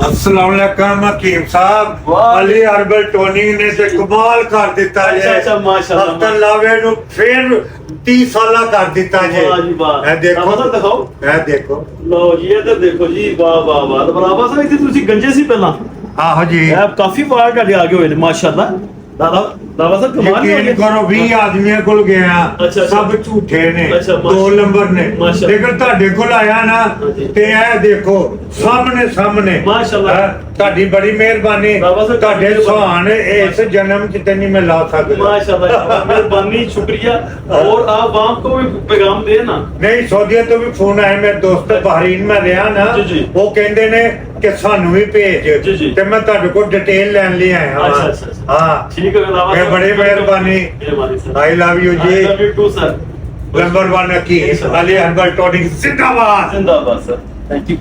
अस्सलाम वालेकुम हकीम साहब अली हर्बल टोनिंग ने ते कमाल कर दिता जे अच्छा माशाल्लाह हफ्ता लावे नु फिर 30 साला कर दिता जे वाह जी वाह ए देखो ਤਾਂ ਦਿਖਾਓ ए देखो ਲਓ ਜੀ ਇਹ ਤਾਂ ਦੇਖੋ ਜੀ ਵਾਹ ਵਾਹ ਵਾਹ ਬਰਾਬਰ ਸਾਹਿਬ ਇੱਥੇ ਤੁਸੀਂ ਗੰਜੇ ਸੀ ਪਹਿਲਾਂ आहो जी ਇਹ ਕਾਫੀ ਵਾਰ ਤੁਹਾਡੇ ਆ ਗਏ ਹੋਏ ਨੇ ਮਾਸ਼ਾਅੱਲਾ ਦਾਦਾ ਸਾਹਿਬ ਕਮਾਲ ਹੀ ਹੋ यकीन ਗਿਆ करो 20 आदमियों कोल गया अच्छा, सब झूठे ने अच्छा, दो नंबर ने माशाल्लाह। लेकिन ਤੁਹਾਡੇ ਕੋਲ ਆਇਆ ਨਾ ਹਾਂਜੀ। ਤੇ ਇਹ ਦੇਖੋ ਸਾਹਮਣੇ ਮਾਸ਼ਾਅੱਲਾ। ਤੁਹਾਡੀ ਬੜੀ ਮਿਹਰਬਾਨੀ ਬਾਬਾ ਸਾਹਿਬ, ਤੁਹਾਡੇ ਸੁਹਾਣ ਇਸ ਜਨਮ ਚ ਤੇ ਨਹੀਂ ਮੈਂ ਲਾ ਸਕਦਾ माशाल्लाह मेहरबानी शुक्रिया और आप आवाम को भी पैगाम दे ना ਨਹੀਂ ਸੌਦੀਆ ਤੋਂ ਵੀ ਫੋਨ ਆਇਆ ਮੇਰੇ ਦੋਸਤ ਬਹਰੀਨ ਮੈਂ ਰਿਹਾ ਨਾ ਜੀ, ਜੀ। ਉਹ ਕਹਿੰਦੇ ਨੇ ਕਿ ਸਾਨੂੰ ਵੀ ਜੀ, ਭੇਜ ਜੀ। ਤੇ ਮੈਂ ਤੁਹਾਡੇ ਕੋਲ ਡਿਟੇਲ ਲੈਣ ਲਈ ਆਇਆ अच्छा ਹਾਂ अच्छा ਹਾਂ ठीक है दादा मैं बड़ी मेहरबानी आई लव यू जी I love you too sir number 1 की अली हर्बल टोनिंग जिंदाबाद जिंदाबाद सर थैंक यू